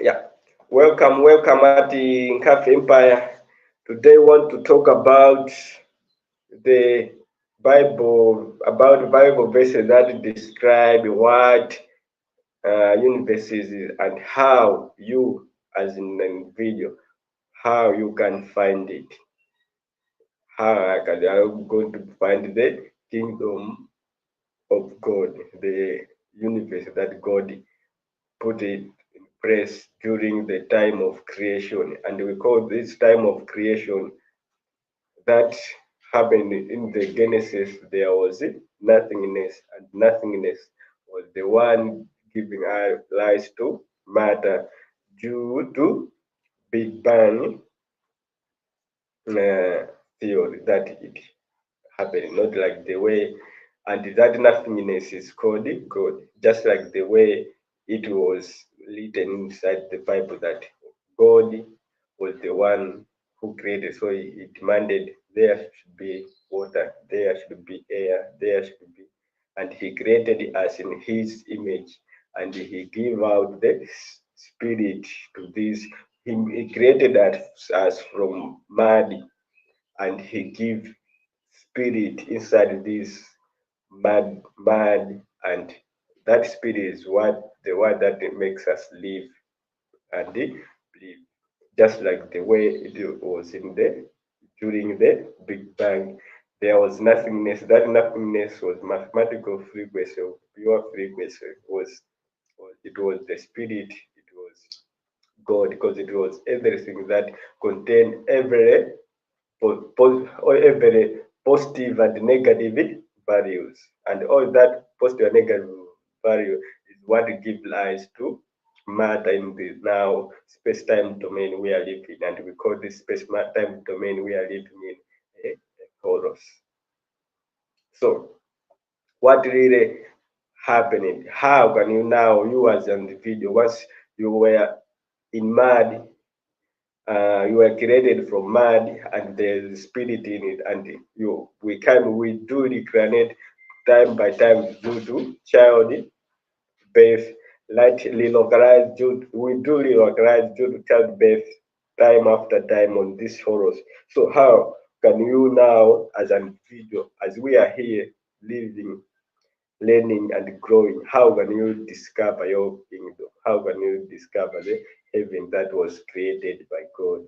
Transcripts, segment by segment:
Yeah, welcome at the Cafe Empire. Today, want to talk about the Bible verses that describe what universe is and how you, as an individual, how you can find it. I'm going to find the kingdom of God, the universe that God put it in place during the time of creation. And we call this time of creation that happened in the Genesis. There was nothingness, and nothingness was the one giving rise to matter due to Big Bang theory that it happened, not like the way, and that nothingness is called God, just like the way it was written inside the Bible that God was the one who created. So he demanded there should be water, there should be air, there should be, and he created us in his image, and he gave out the spirit to this. He created us from mud, and he gave spirit inside this mad, and that spirit is what the one that makes us live and live, just like the way it was in the during the Big Bang. There was nothingness. That nothingness was mathematical frequency, pure frequency. It was the spirit. It was God, because it was everything that contained or every positive and negative values, and all that positive and negative value is what gives rise to matter in the now space-time domain we are living, and we call this space-time domain we are living in a torus. So what really happening? How can you now, you as an individual, once you were in mud, you were created from mud, and there's spirit in it, and we do reincarnate time by time due to child birth, like we do relocalize due to childbirth time after time on this horrors. So how can you now, as an individual, as we are here living, learning and growing, how can you discover your kingdom? How can you discover the heaven that was created by God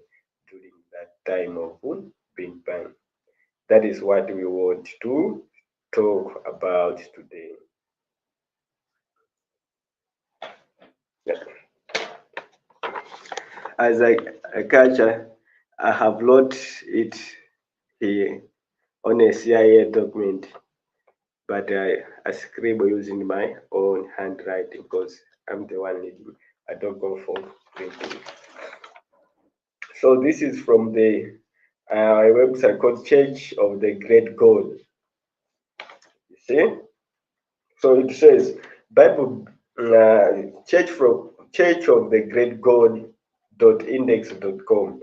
during that time of Big Bang? That is what we want to talk about today. Yeah. As a culture, I have wrote it here on a CIA document, but I scribble using my own handwriting because I'm the one leading. I don't go for printing. So this is from the website called Church of the Great God. You see? So it says Bible Church of the Great God .index.com,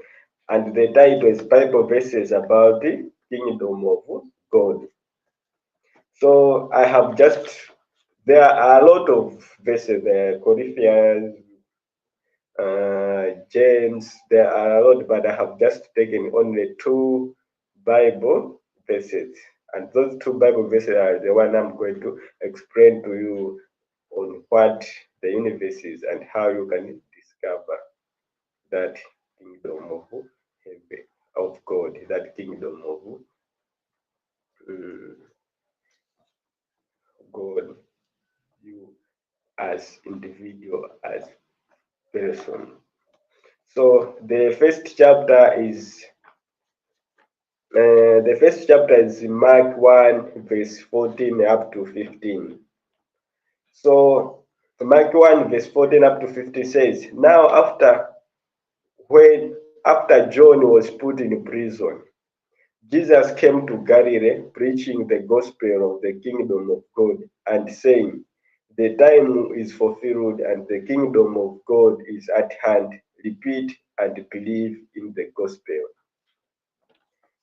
and the title is Bible verses about the kingdom of God. So I have just, there are a lot of verses there, Corinthians, James, there are a lot, but I have just taken only two Bible verses. And those two Bible verses are the one I'm going to explain to you on what the universe is and how you can discover that kingdom of heaven, of God, that kingdom of God, you as individual, as person. So the first chapter is Mark 1 verse 14 up to 15. So Mark 1 verse 14 up to 15 says, now after John was put in prison, Jesus came to Galilee preaching the gospel of the kingdom of God and saying, the time is fulfilled and the kingdom of God is at hand. Repent and believe in the gospel.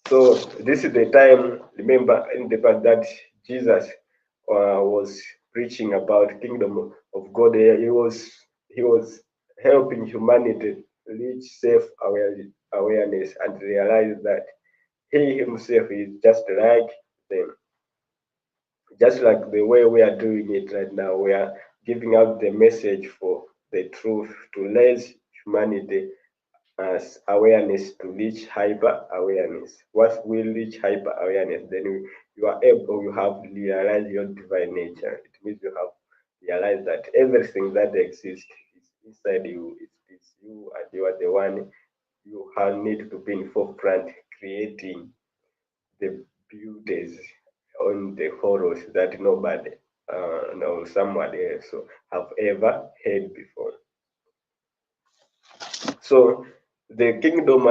So this is the time, remember, in the fact that Jesus was preaching about kingdom of God. He was helping humanity reach awareness and realize that he himself is just like them. Just like the way we are doing it right now, we are giving out the message for the truth to raise humanity as awareness to reach hyper awareness. Once we reach hyper awareness, then you are able, you have realized your divine nature. It means you have realized that everything that exists is inside you. It is you, and you are the one you have need to be in forefront, creating the beauties on the horrors that nobody or someone else have ever heard before. So the kingdom,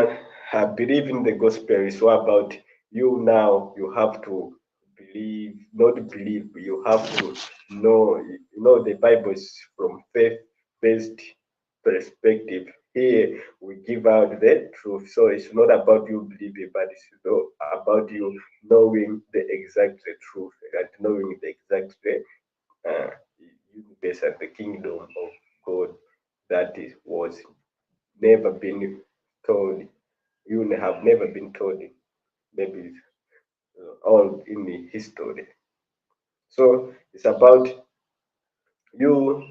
I believe in the gospel is all about you now. You have to believe, not believe, you have to know. You know, the Bible is from faith-based perspective. Here we give out the truth. So it's not about you believing, but it's about you knowing the exact truth and knowing the exact uh, universe and the kingdom of God that is was never been told. You have never been told, maybe all in the history. So it's about you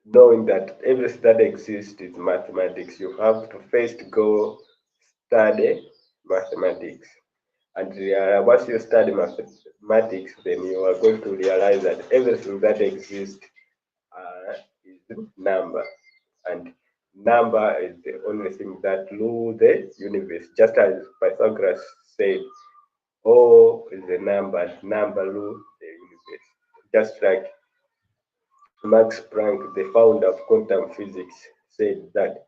knowing that everything that exists is mathematics. You have to first go study mathematics. And once you study mathematics, then you are going to realize that everything that exists is number. And number is the only thing that rules the universe. Just as Pythagoras said, O is the number, and number rules the universe. Just like Max Planck, the founder of quantum physics, said that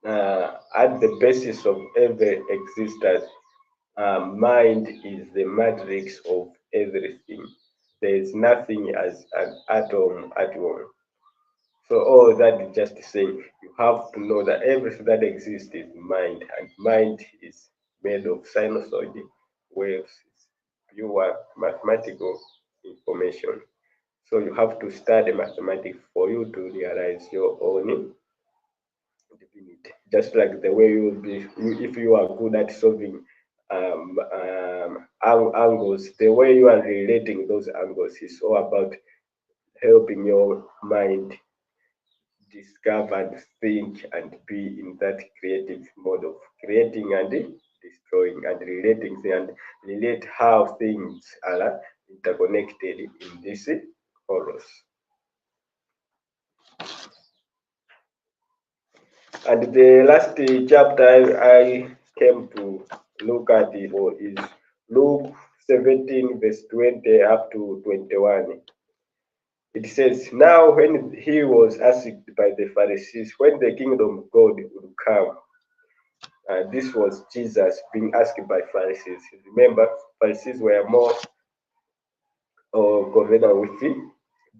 at the basis of every existence, mind is the matrix of everything. There is nothing as an atom at all. So all that is just saying you have to know that everything that exists is mind, and mind is made of sinusoid waves, it's pure mathematical information. So you have to study mathematics for you to realize your own divinity. Just like the way you will be, if you are good at solving angles, the way you are relating those angles is all about helping your mind discover and think and be in that creative mode of creating and destroying and relating and relate how things are interconnected in this chorus. And the last chapter I came to look at is Luke 17, verse 20 up to 21. It says, now when he was asked by the Pharisees when the kingdom of God would come, this was Jesus being asked by Pharisees. Remember, Pharisees were more covenant with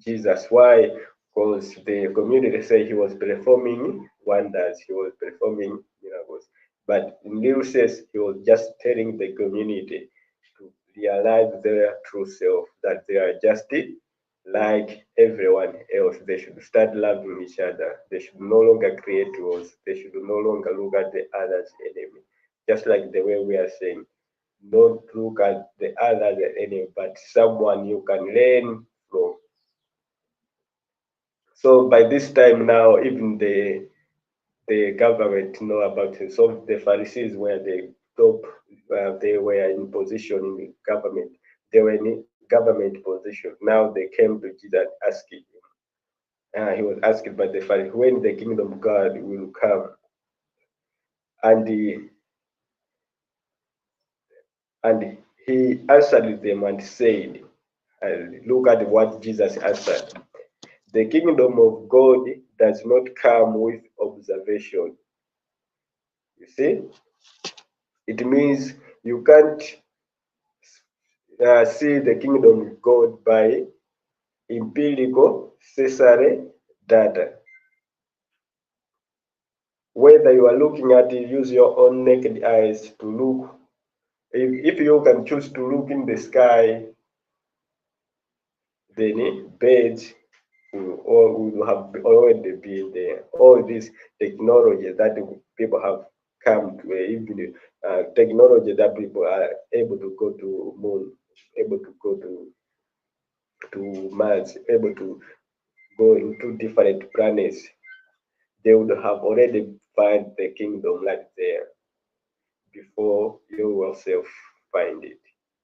Jesus. Why? Because the community say he was performing wonders, he was performing miracles. But in real sense, he was just telling the community to realize their true self, that they are just like everyone else. They should start loving each other. They should no longer create wars. They should no longer look at the other's enemy. Just like the way we are saying, don't look at the other as an enemy, but someone you can learn from. So by this time now, even the government know about it. So the Pharisees were the top. They were in position in the government. They were in government position. Now they came to Jesus asking him. He was asked by the Pharisees when the kingdom of God will come, and and he answered them and said, look at what Jesus answered. The kingdom of God does not come with observation. You see, it means you can't see the kingdom of God by empirical necessary data. Whether you are looking at it, use your own naked eyes to look. If you can choose to look in the sky, then birds will have already been there. All this technology that people have come to, even technology that people are able to go to moon, able to go to Mars, able to go into different planets, they would have already found the kingdom right there before you yourself find it.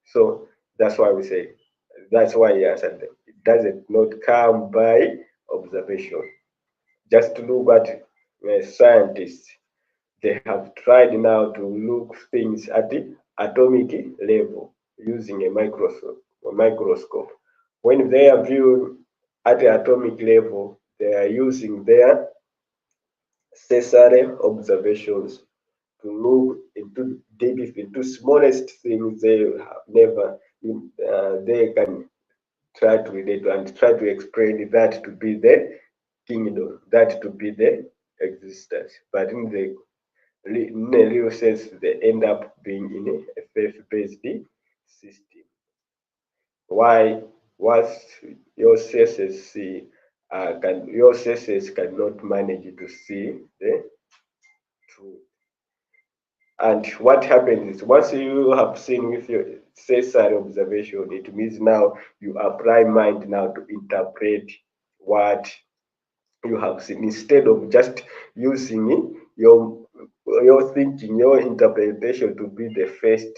So that's why we say, that's why he answered them. It doesn't not come by observation. Just to look at scientists, they have tried now to look things at the atomic level using a microscope. When they are viewing at the atomic level, they are using their Cesare observations to look into deepest, into smallest things they have never, they can try to relate to and try to explain that to be the kingdom, that to be the existence. But in the real sense, they end up being in a faith-based system. Why? What your senses see, your senses cannot manage to see the truth. And what happens is once you have seen with your sensory observation, it means now you apply mind now to interpret what you have seen instead of just using your thinking, your interpretation to be the first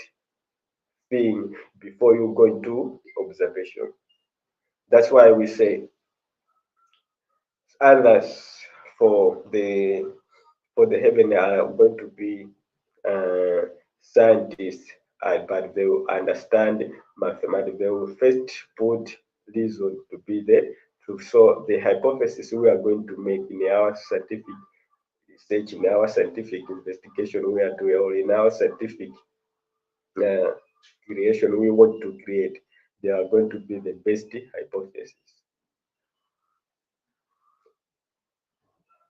thing before you go into observation. That's why we say others for the heaven are going to be uh, scientists, but they will understand mathematics. They will first put reason to be the truth. So the hypothesis we are going to make in our scientific research, in our scientific investigation we are doing, or in our scientific uh, creation we want to create, they are going to be the best hypothesis.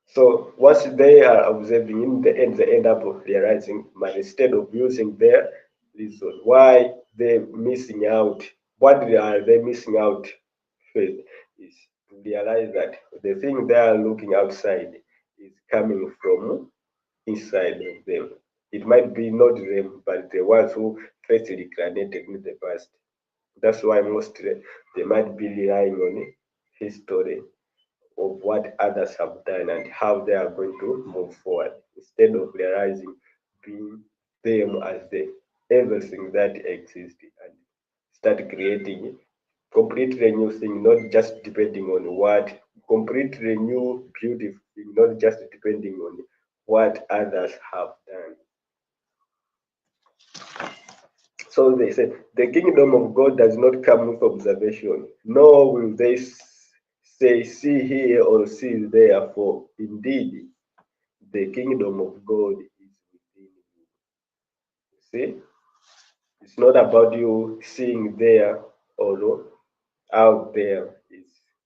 So once they are observing, in the end, they end up realizing, but instead of using their reason, why they're missing out, what are they missing out first is to realize that the thing they are looking outside is coming from inside of them. It might be not them, but the ones who first reincarnated in the past. That's why mostly they might be relying on history of what others have done and how they are going to move forward instead of realizing being them as the everything that exists and start creating completely new thing, not just depending on what completely new beautiful thing, not just depending on what others have done. So they said, the kingdom of God does not come with observation, nor will they say, see here or see there, for indeed the kingdom of God is within you. See, it's not about you seeing there or out there.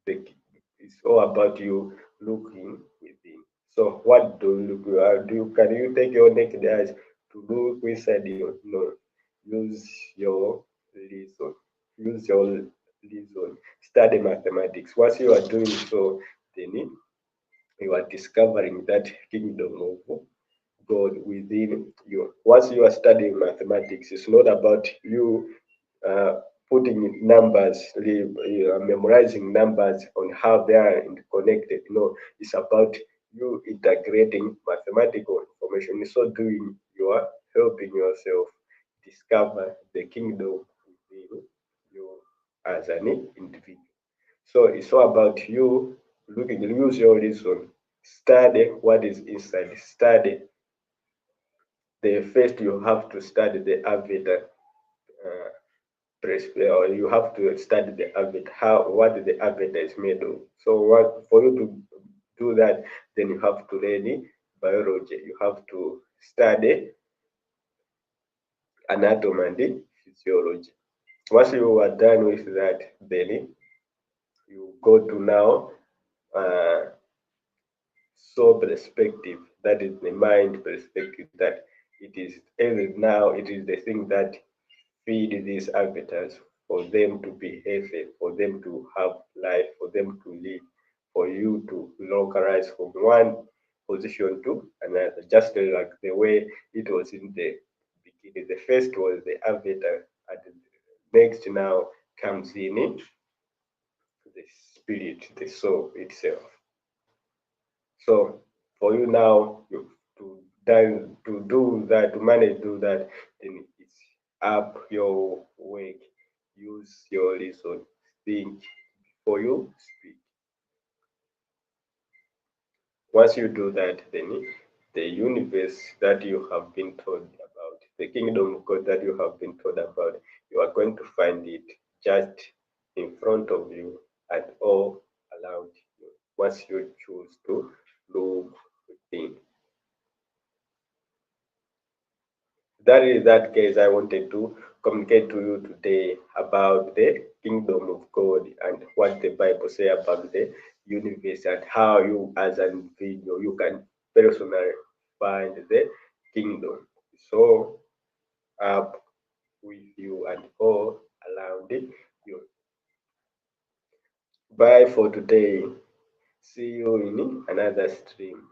It's all about you looking within. So what do you look? Can you take your naked eyes to look inside you? No. Use your reason. Use your reason. Study mathematics. Once you are doing so, then you are discovering that kingdom of God within you. Once you are studying mathematics, it's not about you uh, putting numbers, memorizing numbers on how they are connected. No, it's about you integrating mathematical information. In so doing, you are helping yourself discover the kingdom within you as an individual. So it's all about you looking, use your reason, study what is inside, study the first you have to study the avatar uh, or you have to study the avatar, how what the avatar is made of. So what for you to do that, then you have to learn biology. You have to study anatomy and physiology. Once you are done with that, then you go to now uh, soul perspective. That is the mind perspective. That it is now it is the thing that feed these avatars for them to be healthy, for them to have life, for them to live. for you to localize from one position to another, just like the way it was in the beginning. The first was the avatar, and the next now comes in the spirit, the soul itself. So for you now, to do that, to manage do that, then it's up your work. Use your reason, think before you speak. Once you do that, then the universe that you have been told about, the kingdom of God that you have been told about, you are going to find it just in front of you and all around you. Once you choose to look within. That is that, guys. I wanted to communicate to you today about the kingdom of God and what the Bible say about the universe and how you as an individual you can personally find the kingdom. So up with you and all around you. Bye for today. See you in another stream.